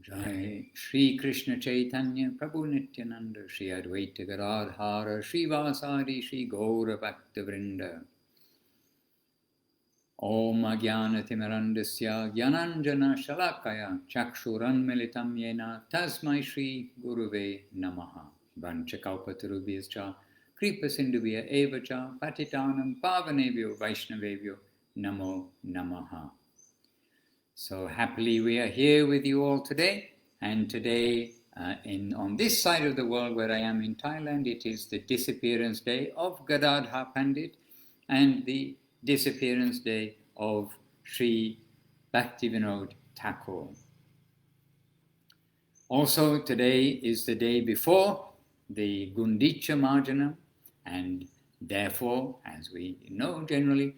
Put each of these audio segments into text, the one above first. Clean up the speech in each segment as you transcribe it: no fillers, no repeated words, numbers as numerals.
Jai Shri Krishna Chaitanya Prabhu Nityananda Shri Advaita Gadadhara Shri Vasari Shri Gaura Bhakta Vrinda Om Ajnana Timirandasya Gyananjana Shalakaya Chakshuran Militam Yena Tasmai Shri Guruve Namaha Vanchakalpatarubhyascha Kripa Sindhubhya Evacha Patitanam Pavanebhyo Vaishnavebhyo Namo Namaha. So happily we are here with you all today, and today on this side of the world where I am in Thailand, it is the disappearance day of Gadadhar Pandit and the disappearance day of Sri Bhaktivinoda Thakur. Also today is the day before the Gundicha Marjanam, and therefore, as we know generally,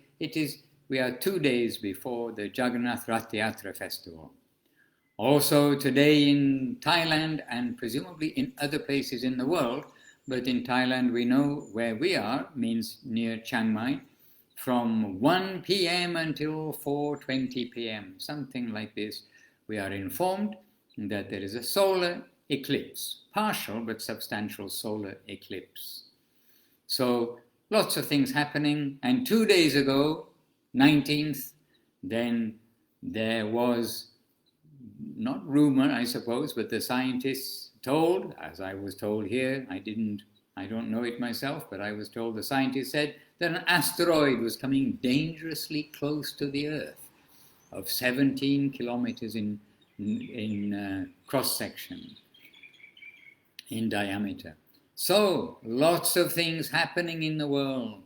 we are 2 days before the Jagannath Rath Yatra festival. Also today in Thailand and presumably in other places in the world, but in Thailand we know where we are, means near Chiang Mai, from 1 p.m. until 4:20 p.m., something like this, we are informed that there is a solar eclipse, partial but substantial solar eclipse. So lots of things happening, and 2 days ago, 19th, then there was, not rumor I suppose, but the scientists told, as I was told here, I don't know it myself, but I was told the scientists said that an asteroid was coming dangerously close to the Earth, of 17 kilometers in cross-section, in diameter. So, lots of things happening in the world.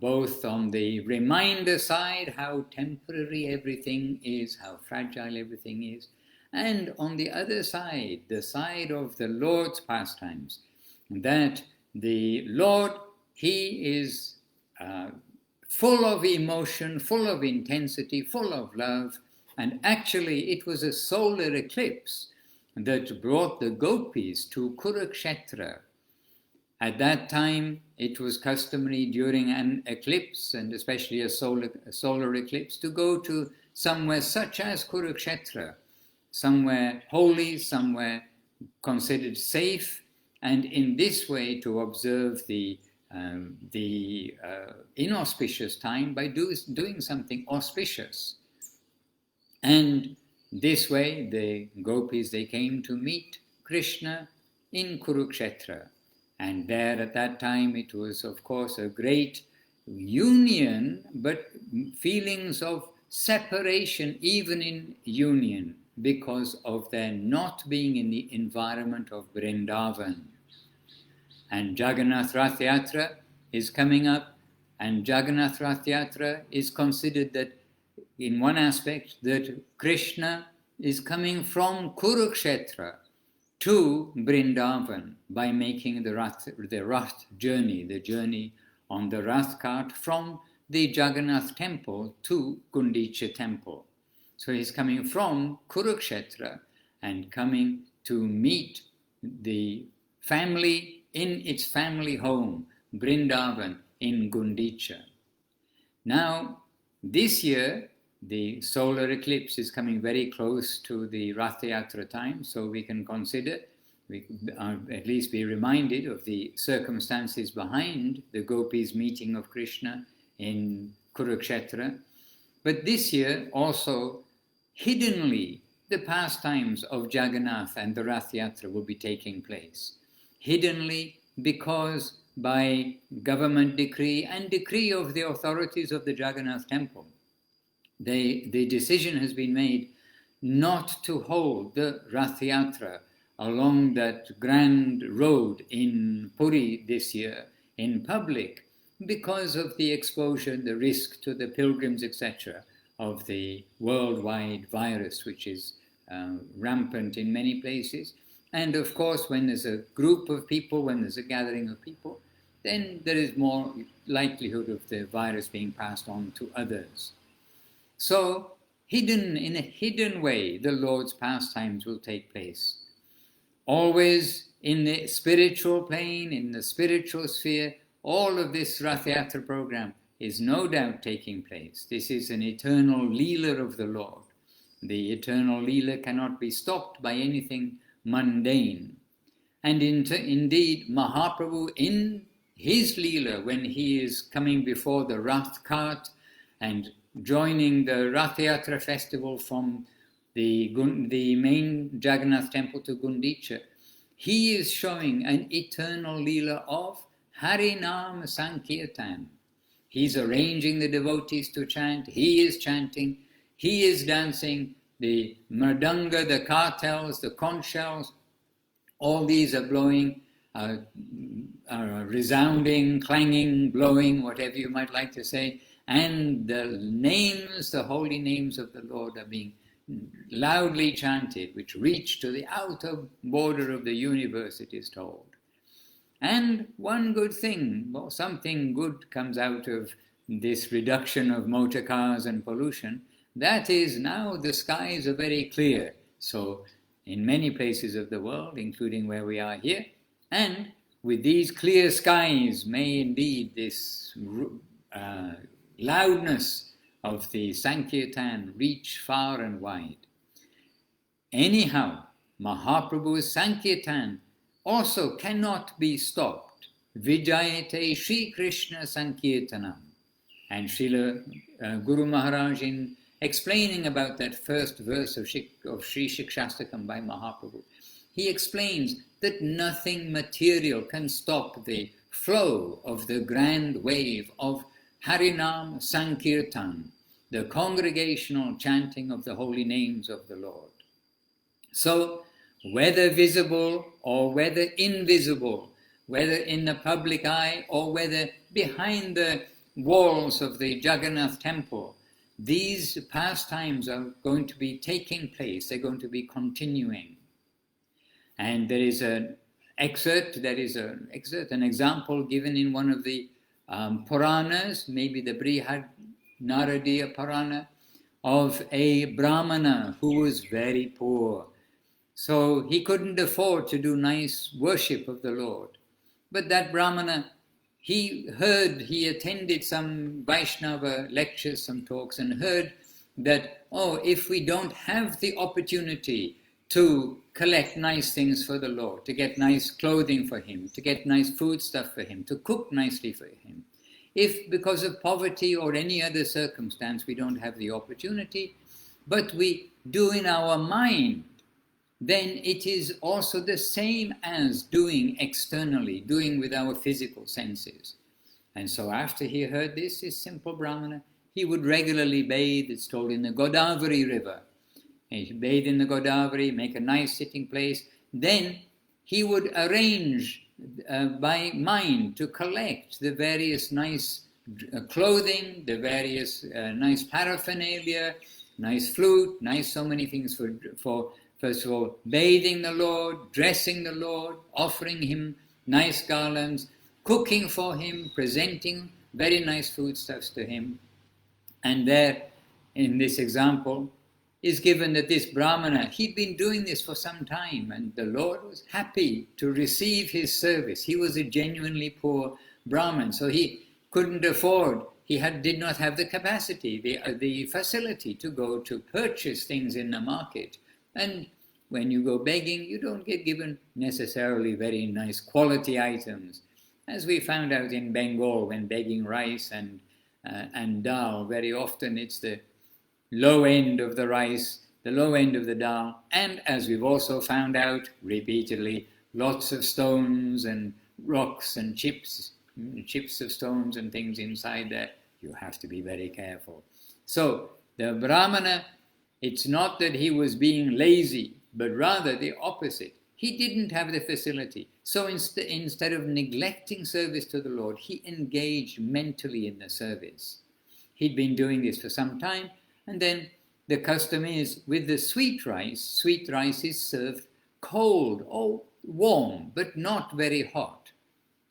Both on the reminder side, how temporary everything is, how fragile everything is, and on the other side, the side of the Lord's pastimes, that the Lord, He is full of emotion, full of intensity, full of love, and actually it was a solar eclipse that brought the gopis to Kurukshetra. At that time, it was customary during an eclipse, and especially a solar eclipse, to go to somewhere such as Kurukshetra, somewhere holy, somewhere considered safe, and in this way to observe the inauspicious time by doing something auspicious. And this way, the gopis, they came to meet Krishna in Kurukshetra. And there at that time it was of course a great union, but feelings of separation even in union because of their not being in the environment of Vrindavan. And Jagannath Rath Yatra is coming up, and Jagannath Rath Yatra is considered that in one aspect that Krishna is coming from Kurukshetra to Vrindavan by making the Rath journey, the journey on the Rath cart from the Jagannath temple to Gundicha temple. So he's coming from Kurukshetra and coming to meet the family in its family home, Vrindavan in Gundicha. Now, this year, the solar eclipse is coming very close to the Rath Yatra time, so we can consider, at least be reminded of the circumstances behind the gopis' meeting of Krishna in Kurukshetra. But this year also, hiddenly, the pastimes of Jagannath and the Rath Yatra will be taking place. Hiddenly, because by government decree and decree of the authorities of the Jagannath temple, the decision has been made not to hold the Rath Yatra along that grand road in Puri this year in public because of the exposure, the risk to the pilgrims, etc., of the worldwide virus, which is rampant in many places. And of course, when there's a group of people, when there's a gathering of people, then there is more likelihood of the virus being passed on to others. So, in a hidden way, the Lord's pastimes will take place. Always in the spiritual plane, in the spiritual sphere, all of this Rath Yatra program is no doubt taking place. This is an eternal Leela of the Lord, The eternal Leela cannot be stopped by anything mundane. And indeed, Mahaprabhu in his Leela, when he is coming before the Rath cart and joining the Rath Yatra festival from the main Jagannath temple to Gundicha, he is showing an eternal Leela of Harinam Sankirtan. He's arranging the devotees to chant, he is chanting, he is dancing, the mridanga, the kartals, the conch shells, all these are blowing, resounding, clanging, blowing, whatever you might like to say, and the names, the holy names of the Lord are being loudly chanted, which reach to the outer border of the universe, it is told. And one good thing, well, something good comes out of this reduction of motor cars and pollution, that is now the skies are very clear. So in many places of the world, including where we are here, and with these clear skies may indeed this loudness of the Sankirtan reach far and wide. Anyhow, Mahaprabhu's Sankirtan also cannot be stopped. Vijayate Shri Krishna Sankirtanam. And Srila Guru Maharaj, in explaining about that first verse of Sri Shikshastakam by Mahaprabhu, he explains that nothing material can stop the flow of the grand wave of Harinam Sankirtan, the congregational chanting of the holy names of the Lord. So, whether visible or whether invisible, whether in the public eye or whether behind the walls of the Jagannath temple, these pastimes are going to be taking place, they're going to be continuing. And there is an example given in one of the Puranas, maybe the Brihad Naradiya Purana, of a Brahmana who was very poor. So he couldn't afford to do nice worship of the Lord. But that Brahmana, he attended some Vaishnava lectures, some talks, and heard that, if we don't have the opportunity to collect nice things for the Lord, to get nice clothing for Him, to get nice food stuff for Him, to cook nicely for Him, if because of poverty or any other circumstance we don't have the opportunity, but we do in our mind, then it is also the same as doing externally, doing with our physical senses. And so after he heard this simple Brahmana, he would regularly bathe, it's told, in the Godavari river. And he'd bathe in the Godavari, make a nice sitting place. Then he would arrange by mind to collect the various nice clothing, the various nice paraphernalia, nice flute, nice so many things for first of all, bathing the Lord, dressing the Lord, offering Him nice garlands, cooking for Him, presenting very nice foodstuffs to Him. And there, in this example, is given that this Brahmana, he'd been doing this for some time, and the Lord was happy to receive his service. He was a genuinely poor Brahmin, so he couldn't afford, did not have the capacity, the facility to go to purchase things in the market. And when you go begging, you don't get given necessarily very nice quality items. As we found out in Bengal, when begging rice and dal, very often it's the low end of the rice, the low end of the dal, and as we've also found out repeatedly, lots of stones and rocks and chips of stones and things inside there. You have to be very careful. So the Brahmana, it's not that he was being lazy, but rather the opposite. He didn't have the facility. So instead of neglecting service to the Lord, he engaged mentally in the service. He'd been doing this for some time, and then the custom is with the sweet rice is served cold or warm, but not very hot.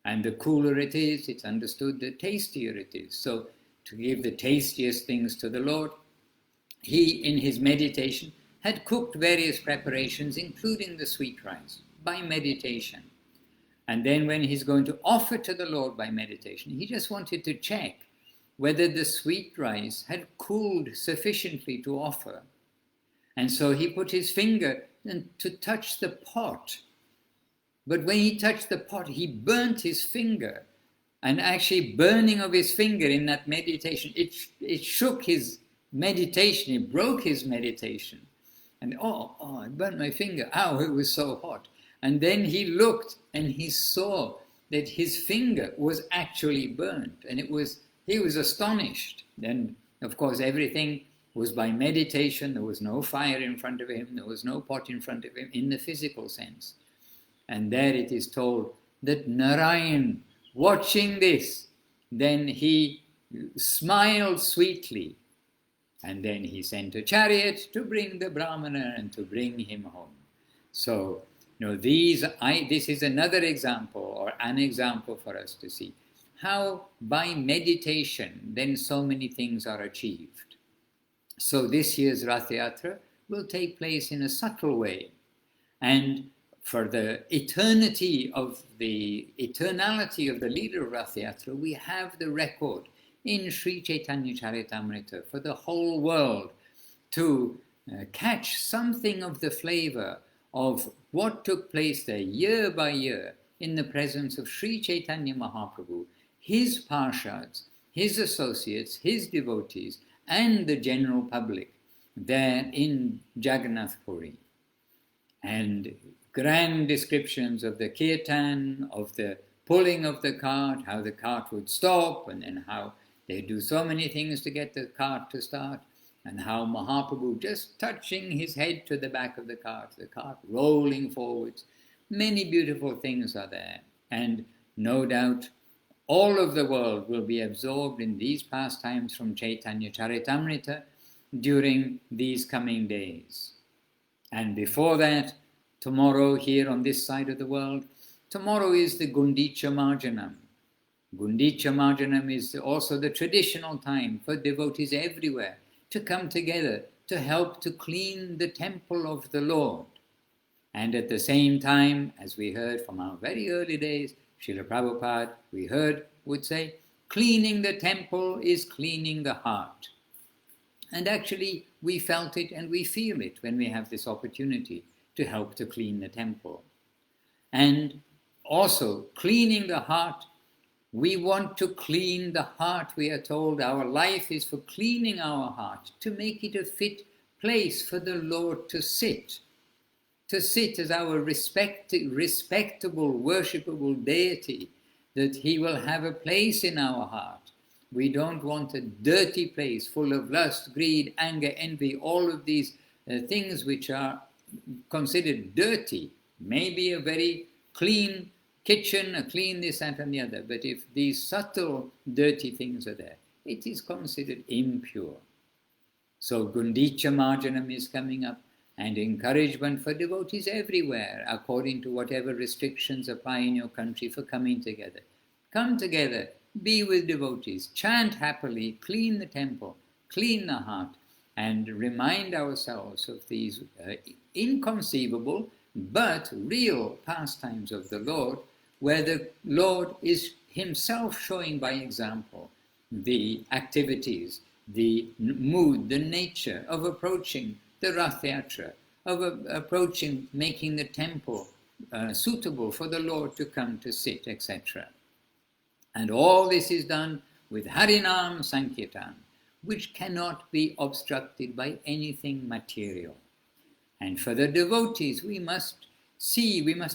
And the cooler it is, it's understood, the tastier it is. So to give the tastiest things to the Lord, he, in his meditation, had cooked various preparations, including the sweet rice, by meditation. And then when he's going to offer to the Lord by meditation, he just wanted to check whether the sweet rice had cooled sufficiently to offer. And so he put his finger to touch the pot. But when he touched the pot, he burnt his finger. And actually burning of his finger in that meditation, it shook his meditation, it broke his meditation. And I burnt my finger, ow, it was so hot. And then he looked and he saw that his finger was actually burnt. And he was astonished. And of course everything was by meditation. There was no fire in front of him, there was no pot in front of him in the physical sense. And there it is told that Narayan, watching this, then he smiled sweetly, and then he sent a chariot to bring the Brahmana and to bring him home. So, this is another example, or an example for us to see how by meditation then so many things are achieved. So this year's Rath Yatra will take place in a subtle way, and for the eternality of the leader of Rath Yatra, we have the record in Sri Chaitanya Charitamrita for the whole world to catch something of the flavor of what took place there year by year in the presence of Sri Chaitanya Mahaprabhu, his parshads, his associates, his devotees, and the general public there in Jagannath Puri. And grand descriptions of the kirtan, of the pulling of the cart, how the cart would stop, and then how they do so many things to get the cart to start, and how Mahaprabhu just touching his head to the back of the cart rolling forwards. Many beautiful things are there, and no doubt all of the world will be absorbed in these pastimes from Chaitanya Charitamrita during these coming days. And before that, tomorrow here on this side of the world, tomorrow is the Gundicha Marjanam. Gundicha Marjanam is also the traditional time for devotees everywhere to come together to help to clean the temple of the Lord. And at the same time, as we heard from our very early days, Srila Prabhupada, would say, cleaning the temple is cleaning the heart. And actually, we felt it and we feel it when we have this opportunity to help to clean the temple. And also, cleaning the heart, we want to clean the heart. We are told our life is for cleaning our heart, to make it a fit place for the Lord to sit as our respectable, worshipable deity, that he will have a place in our heart. We don't want a dirty place full of lust, greed, anger, envy, all of these things which are considered dirty. Maybe a very clean kitchen, a clean this, that and the other, but if these subtle dirty things are there, it is considered impure. So Gundicha Marjanam is coming up, and encouragement for devotees everywhere, according to whatever restrictions apply in your country, for coming together. Come together, be with devotees, chant happily, clean the temple, clean the heart, and remind ourselves of these inconceivable but real pastimes of the Lord, where the Lord is himself showing by example the activities, the mood, the nature of approaching the Rath Yatra, of approaching, making the temple suitable for the Lord to come to sit, etc. And all this is done with Harinam Sankirtan, which cannot be obstructed by anything material. And for the devotees, we must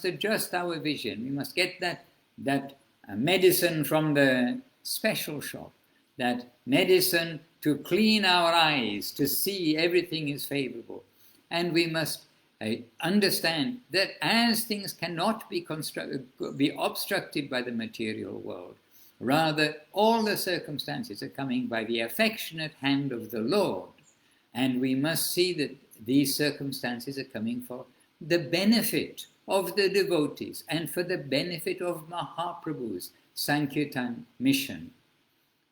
adjust our vision. We must get that medicine from the special shop, that medicine to clean our eyes, to see everything is favorable. And we must understand that as things cannot be obstructed by the material world, rather all the circumstances are coming by the affectionate hand of the Lord. And we must see that these circumstances are coming for the benefit of the devotees and for the benefit of Mahaprabhu's Sankirtan mission.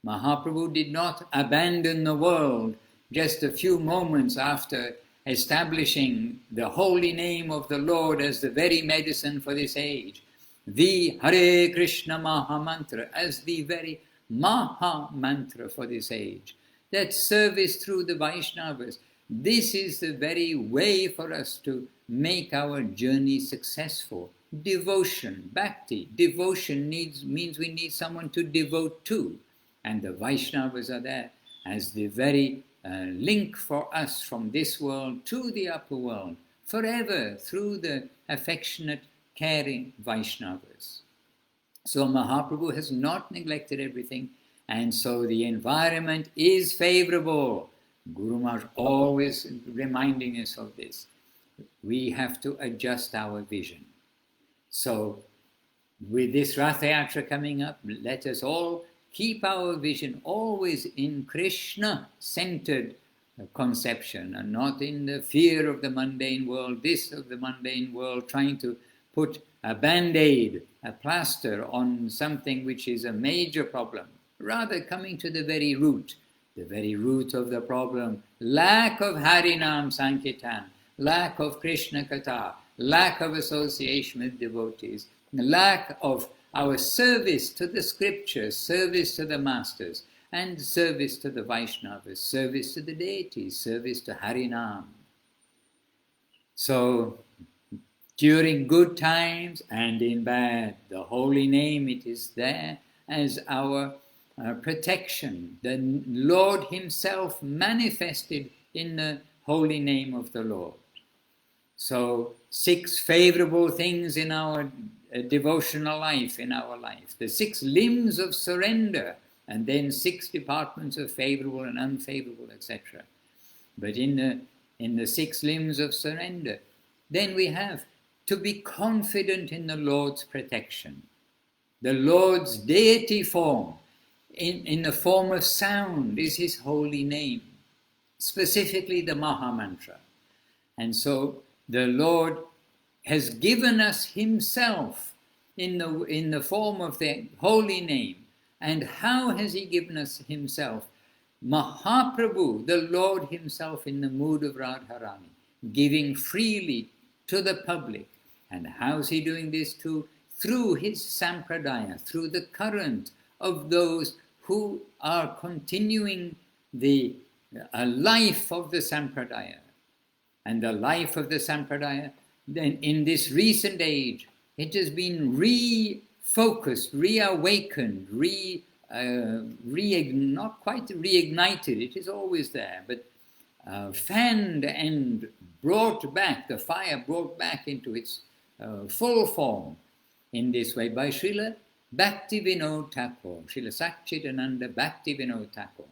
Mahaprabhu did not abandon the world just a few moments after establishing the holy name of the Lord as the very medicine for this age, the Hare Krishna Maha Mantra as the very Maha Mantra for this age, that service through the Vaishnavas This is the very way for us to make our journey successful. Devotion, bhakti. Devotion means we need someone to devote to. And the Vaishnavas are there as the very link for us from this world to the upper world, forever, through the affectionate, caring Vaishnavas. So Mahaprabhu has not neglected everything, and so the environment is favorable. Guru Maharaj always reminding us of this. We have to adjust our vision. So with this Ratha Yatra coming up, let us all keep our vision always in Krishna-centered conception, and not in the fear of the mundane world, this of the mundane world, trying to put a band-aid, a plaster on something which is a major problem. Rather coming to the very root of the problem, lack of Harinam Sankirtan, lack of Krishna Katha, lack of association with devotees, lack of our service to the scriptures, service to the masters, and service to the Vaishnavas, service to the deities, service to Harinam. So, during good times and in bad, the holy name, it is there as our protection. The Lord himself manifested in the holy name of the Lord. So 6 favorable things in our devotional life, the 6 limbs of surrender, and then 6 departments of favorable and unfavorable, etc. But in the 6 limbs of surrender, then we have to be confident in the Lord's protection. The Lord's deity form, in the form of sound, is his holy name, specifically the Maha Mantra. And so the Lord has given us himself in the form of the holy name. And how has he given us himself? Mahaprabhu, the Lord himself, in the mood of Radharani, giving freely to the public. And how is he doing this too? Through his sampradaya, through the current of those who are continuing the life of the sampradaya. And the life of the sampradaya, then in this recent age, it has been refocused, reawakened, not quite reignited, it is always there, but fanned and brought back, the fire brought back into its full form in this way by Srila Bhaktivinoda Thakur, Srila Satchidananda Bhaktivinoda Thakur.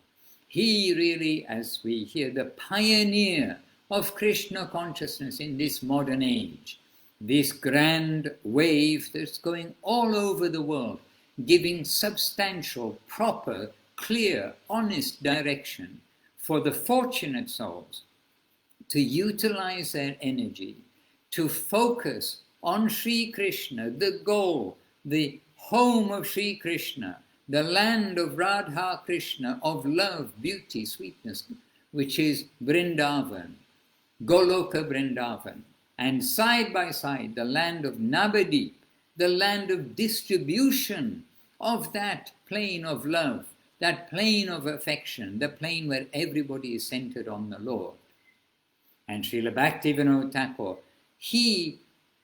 He really, as we hear, the pioneer of Krishna consciousness in this modern age, this grand wave that's going all over the world, giving substantial, proper, clear, honest direction for the fortunate souls to utilize their energy, to focus on Sri Krishna, the goal, the home of Sri Krishna, the land of Radha Krishna, of love, beauty, sweetness, which is Vrindavan, Goloka Vrindavan, and side by side the land of Navadip, the land of distribution of that plane of love, that plane of affection, the plane where everybody is centered on the Lord. And Srila Bhaktivinoda Thakur, he,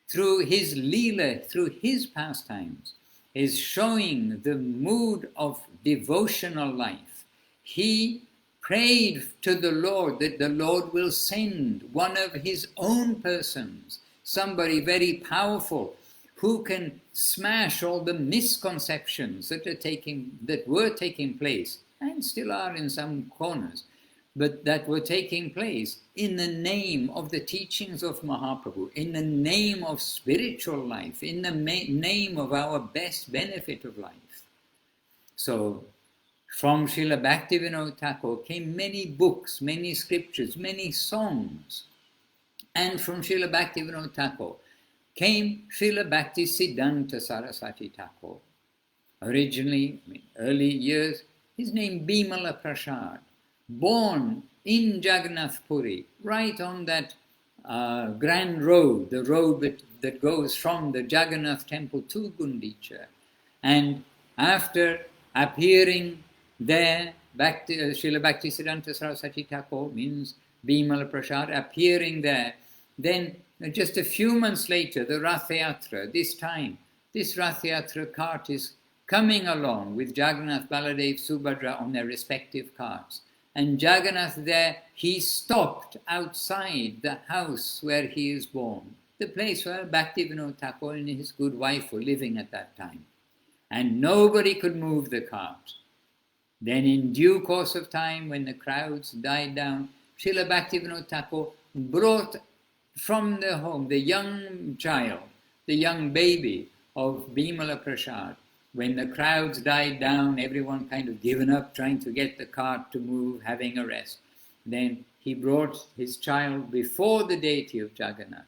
through his Leela, through his pastimes, is showing the mood of devotional life. He prayed to the Lord that the Lord will send one of his own persons, somebody very powerful, who can smash all the misconceptions that were taking place, and still are in some corners, but that were taking place in the name of the teachings of Mahaprabhu, in the name of spiritual life, in the name of our best benefit of life. So, from Srila Bhaktivinoda Thakur came many books, many scriptures, many songs. And from Srila Bhaktivinoda Thakur came Srila Bhakti Siddhanta Saraswati Thakur. Originally, early years, his name Bimala Prasad, born in Jagannath Puri, right on that grand road, the road that goes from the Jagannath temple to Gundicha. And after appearing there, Srila Bhakti Siddhanta Saraswati Thakur means Bimala Prasad appearing there. Then just a few months later, the Rath Yatra, this Rath Yatra cart is coming along with Jagannath, Baladev, Subhadra on their respective carts. And Jagannath there, he stopped outside the house where he is born, the place where Bhaktivinoda Thakur and his good wife were living at that time. And nobody could move the cart. Then in due course of time, when the crowds died down, Srila Bhaktivinoda Thakur brought from the home the young child, the young baby of Bimala Prasad. When the crowds died down, everyone kind of given up, trying to get the cart to move, having a rest. Then he brought his child before the deity of Jagannath.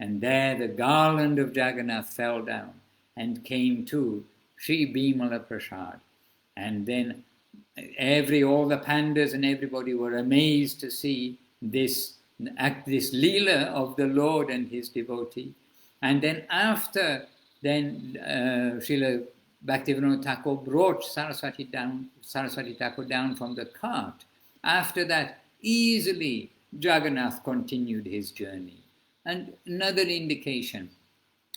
And there the garland of Jagannath fell down and came to Sri Bimala Prasad. And then all the pandas and everybody were amazed to see this Leela of the Lord and his devotee. And then after, Srila Bhaktivinoda Thakur brought Saraswati Thakur down from the cart. After that, easily Jagannath continued his journey. And another indication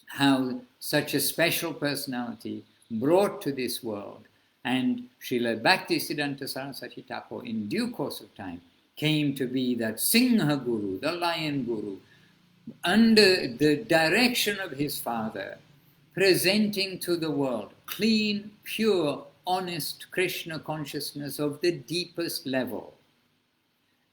how such a special personality brought to this world, and Srila Bhaktisiddhanta Saraswati Thakur in due course of time came to be that Singha Guru, the Lion Guru, under the direction of his father, presenting to the world clean, pure, honest Krishna consciousness of the deepest level.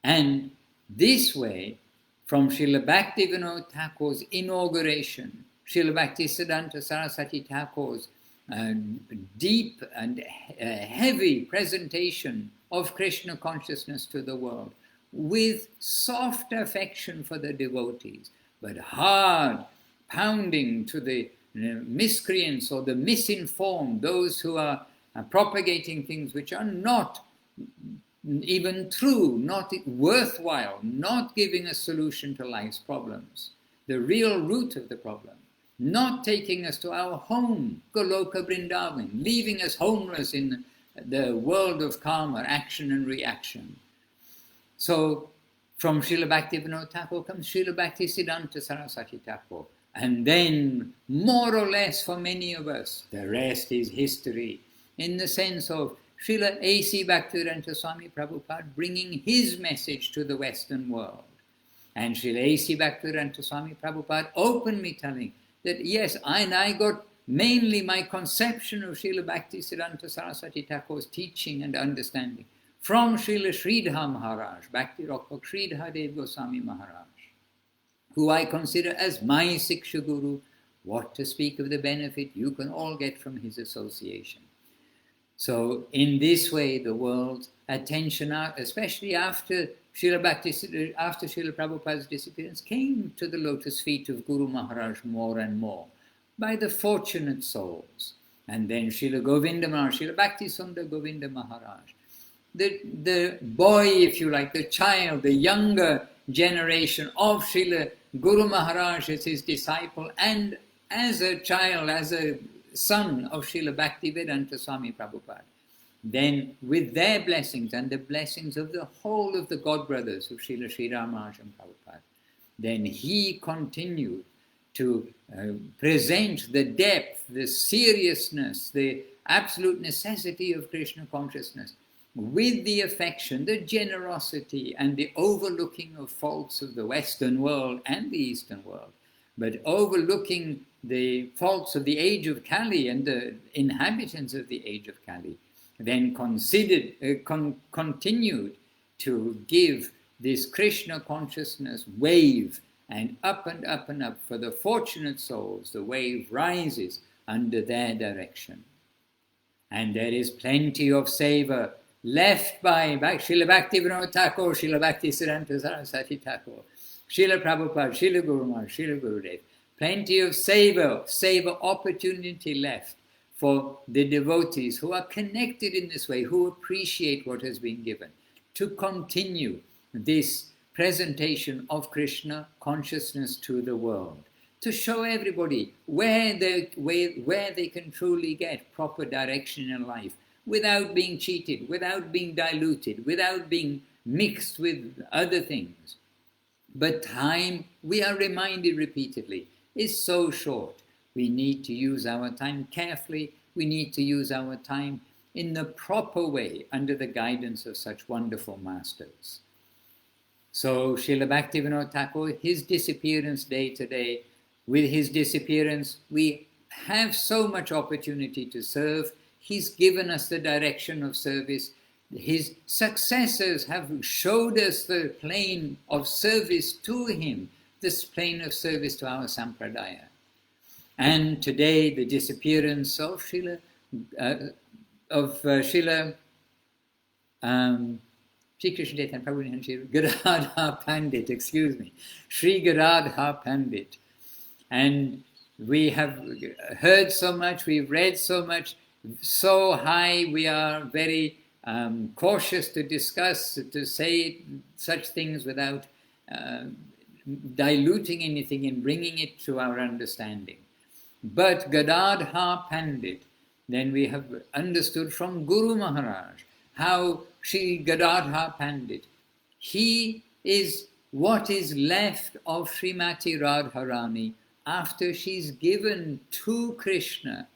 And this way, from Srila Bhaktivinoda Thakur's inauguration, Srila Bhaktisiddhanta Saraswati Thakur's deep and heavy presentation of Krishna consciousness to the world, with soft affection for the devotees, but hard pounding to the miscreants or the misinformed, those who are propagating things which are not even true, not worthwhile, not giving a solution to life's problems, the real root of the problem, not taking us to our home, Goloka Vrindavan, leaving us homeless in the world of karma, action and reaction. So from Srila Bhaktivinoda Thakur comes Srila Bhaktisiddhanta Saraswati Thakur. And then, more or less for many of us, the rest is history, in the sense of Srila A.C. Bhaktivedanta Swami Prabhupada bringing his message to the Western world. And Srila A.C. Bhaktivedanta Swami Prabhupada openly telling that yes, I got mainly my conception of Srila Bhaktisiddhanta Saraswati Thakur's teaching and understanding from Srila Sridhar Maharaj, Bhakti Rakshak Sridhar Dev Goswami Maharaj, who I consider as my Siksha Guru. What to speak of the benefit you can all get from his association. So in this way, the world's attention, especially after Srila Prabhupada's disappearance, came to the lotus feet of Guru Maharaj more and more, by the fortunate souls. And then Srila Govinda Maharaj, Srila Bhakti Sundar Govinda Maharaj, the boy, if you like, the child, the younger generation of Srila Guru Maharaj as his disciple, and as a child, as a son of Srila Bhaktivedanta Swami Prabhupada. Then with their blessings and the blessings of the whole of the God brothers of Srila Sridhar Maharaj and Prabhupada, then he continued to present the depth, the seriousness, the absolute necessity of Krishna consciousness, with the affection, the generosity and the overlooking of faults of the Western world and the Eastern world, but overlooking the faults of the age of Kali and the inhabitants of the age of Kali, then continued to give this Krishna consciousness wave, and up and up and up. For the fortunate souls, the wave rises under their direction. And there is plenty of seva left by Srila Bhaktivinoda Thakur, Srila Bhaktisiddhanta Saraswati Thakur, Srila Prabhupada, Srila Guru Maharaj, Srila Gurudev. Plenty of seva opportunity left for the devotees who are connected in this way, who appreciate what has been given, to continue this presentation of Krishna consciousness to the world, to show everybody where they can truly get proper direction in life, without being cheated, without being diluted, without being mixed with other things. But time, we are reminded repeatedly, is so short. We need to use our time carefully. We need to use our time in the proper way under the guidance of such wonderful masters. So Srila Bhaktivinoda Thakur, his disappearance day today, with his disappearance, we have so much opportunity to serve. He's given us the direction of service. His successors have showed us the plane of service to him, this plane of service to our sampradaya. And today, the disappearance of Srila Sri Krishna Chaitanya Prabhu Sri Gadadhar Pandit, Sri Gadadhar Pandit. And we have heard so much, we've read so much, so high, we are very cautious to discuss, to say such things without diluting anything and bringing it to our understanding. But Gadadhar Pandit, then we have understood from Guru Maharaj how Sri Gadadhar Pandit, he is what is left of Srimati Radharani after she's given to Krishna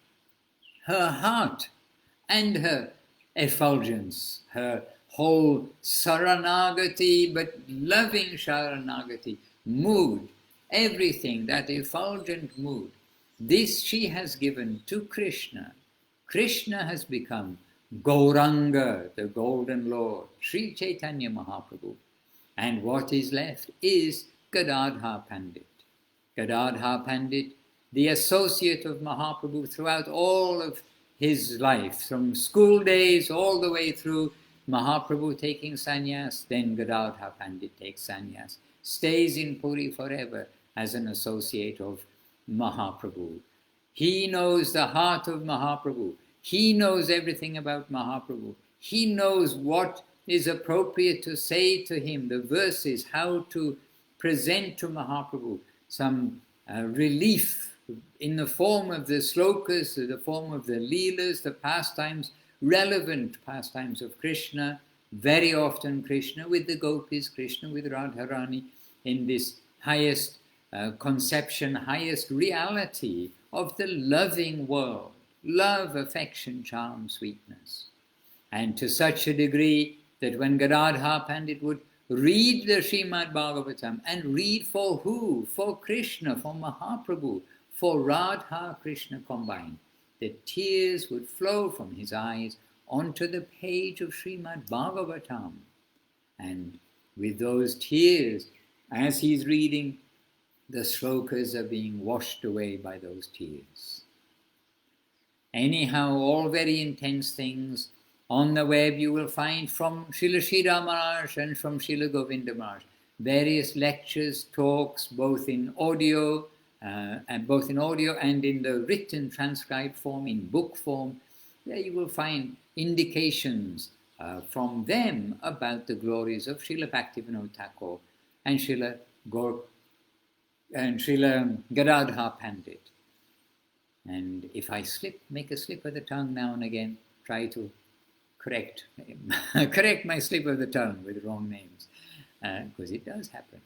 her heart and her effulgence, her whole Saranagati, but loving Saranagati mood, everything, that effulgent mood, this she has given to Krishna. Krishna has become Gauranga, the Golden Lord, Sri Chaitanya Mahaprabhu. And what is left is Gadadhar Pandit. Gadadhar Pandit, the associate of Mahaprabhu throughout all of his life, from school days all the way through Mahaprabhu taking sannyas, then Gadadhar Pandit takes sannyas, stays in Puri forever as an associate of Mahaprabhu. He knows the heart of Mahaprabhu. He knows everything about Mahaprabhu. He knows what is appropriate to say to him, the verses, how to present to Mahaprabhu some relief in the form of the slokas, the form of the leelas, the pastimes, relevant pastimes of Krishna, very often Krishna with the gopis, Krishna with Radharani, in this highest conception, highest reality of the loving world, love, affection, charm, sweetness. And to such a degree that when Gadadhar Pandit would read the Srimad Bhagavatam and read for who? For Krishna, for Mahaprabhu, for Radha Krishna combined, the tears would flow from his eyes onto the page of Srimad Bhagavatam. And with those tears, as he's reading, the shlokas are being washed away by those tears. Anyhow, all very intense things. On the web you will find from Srila Sridhar Maharaj and from Srila Govinda Maharaj various lectures, talks, both in audio and in the written transcribed form, in book form. There you will find indications from them about the glories of Srila Bhaktivinoda Thakur and Srila Gadadhar Pandit. And if I make a slip of the tongue now and again, try to correct my slip of the tongue with wrong names, because it does happen.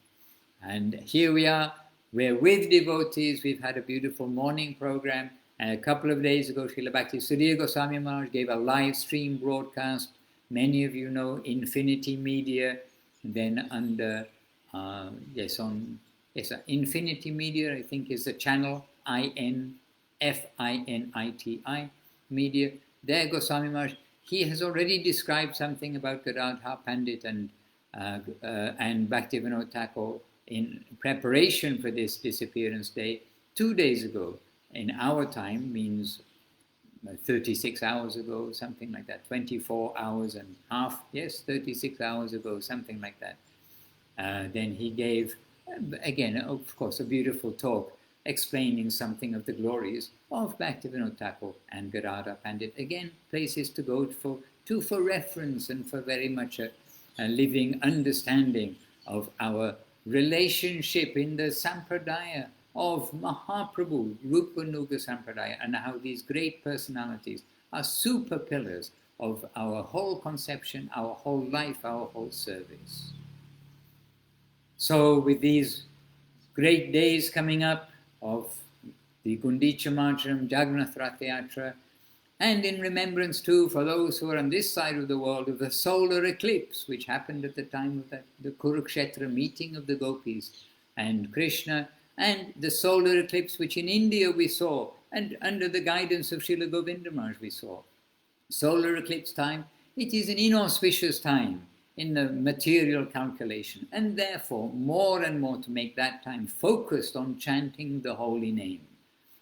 And here we are, we're with devotees. We've had a beautiful morning program. And a couple of days ago, Srila Bhakti Sudhir Goswami Maharaj gave a live stream broadcast. Many of you know Infinity Media. Then under, Infinity Media, I think is the channel, INFINITI Media. There Goswami Maharaj, he has already described something about Gadadhar Pandit and Bhaktivinoda Thakur in preparation for this disappearance day 2 days ago. In our time means 36 hours ago, something like that, 24 hours and a half, 36 hours ago, something like that. Then he gave, again, of course, a beautiful talk explaining something of the glories of Bhaktivinoda Thakur and Gadadhar Pandit. Again, places to go for reference and for very much a living understanding of our relationship in the Sampradaya of Mahaprabhu, Rupa Nuga Sampradaya, and how these great personalities are super pillars of our whole conception, our whole life, our whole service. So with these great days coming up of the Gundicha Marjanam, Jagannath Rath Yatra, and in remembrance too for those who are on this side of the world of the solar eclipse which happened at the time of the Kurukshetra meeting of the gopis and Krishna, and the solar eclipse which in India we saw, and under the guidance of Srila Govinda Maharaj we saw. Solar eclipse time, it is an inauspicious time in the material calculation, and therefore more and more to make that time focused on chanting the holy name,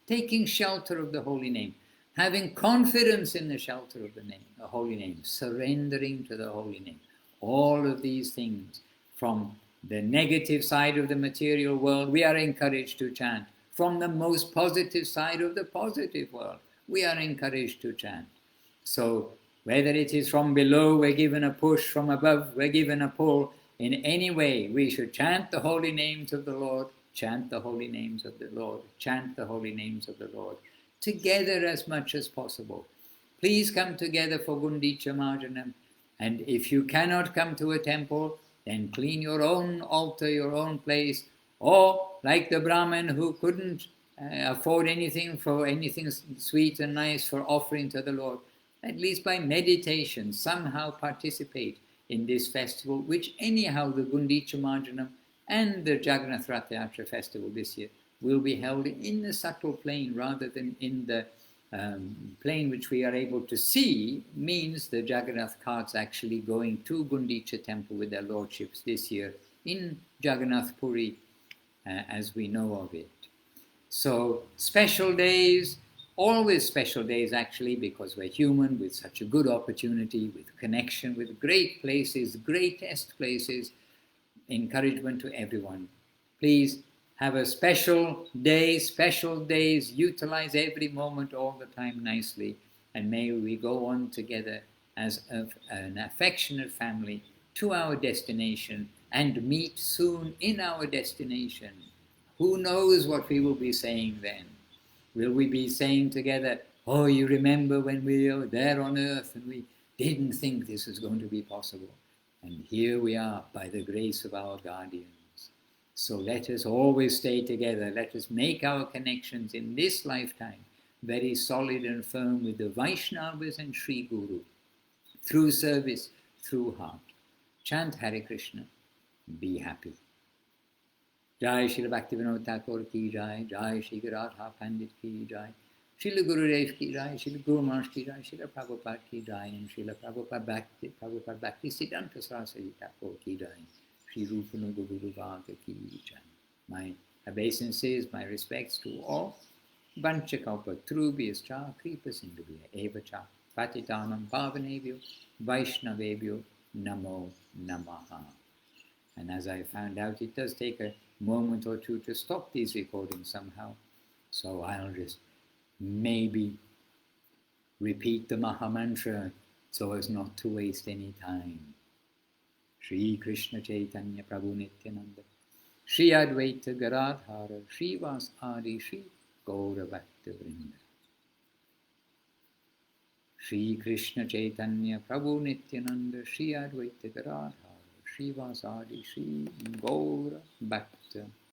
taking shelter of the holy name, having confidence in the shelter of the name, the holy name, surrendering to the holy name. All of these things, from the negative side of the material world, we are encouraged to chant. From the most positive side of the positive world, we are encouraged to chant. So whether it is from below, we're given a push, from above, we're given a pull, in any way, we should chant the holy names of the Lord, chant the holy names of the Lord, chant the holy names of the Lord, together as much as possible. Please come together for Gundicha Marjanam, and if you cannot come to a temple, then clean your own altar, your own place, or like the Brahmin who couldn't afford anything sweet and nice for offering to the Lord, at least by meditation, somehow participate in this festival, which anyhow the Gundicha Marjanam and the Jagannath Rath Yatra festival this year will be held in the subtle plane rather than in the plane which we are able to see, means the Jagannath carts actually going to Gundicha temple with their lordships this year in Jagannath Puri, as we know of it. So special days, always special days actually, because we're human, with such a good opportunity, with connection with great places, greatest places, encouragement to everyone. Please have a special day, special days, utilize every moment all the time nicely, and may we go on together as an affectionate family to our destination and meet soon in our destination. Who knows what we will be saying then? Will we be saying together, oh, you remember when we were there on earth and we didn't think this was going to be possible? And here we are by the grace of our guardians. So let us always stay together. Let us make our connections in this lifetime very solid and firm with the Vaishnavas and Sri Guru, through service, through heart. Chant Hare Krishna, be happy. Jai Srila Bhaktivinoda Thakur ki jai, Jai Sri Radha Pandit ki jai, Srila Gurudev ki jai, Srila Guru Maharaj ki jai, Srila Prabhupada ki jai, and Srila Prabhupada Bhakti Siddhanta Saraswati Thakur ki jai, Sri Rupana Guru Vaga ki jai. My obeisances, my respects to all. Vanchakalpa Trubhyascha Kripa Sindhubhya Evacha Patitanam Pavanebhyo Vaishnavebhyo Namo Namaha. And as I found out, it does take a moment or two to stop these recordings somehow. So I'll just maybe repeat the Maha Mantra so as not to waste any time. Shri Krishna Chaitanya Prabhu Nityananda, Shri Advaita Garadhara, Shri Vas Adi, Shri Gaura Bhakta Vrinda. Shri Krishna Chaitanya Prabhu Nityananda, Shri Advaita Garadhara, Shri Vas Adi, Shri Gaura Bhakta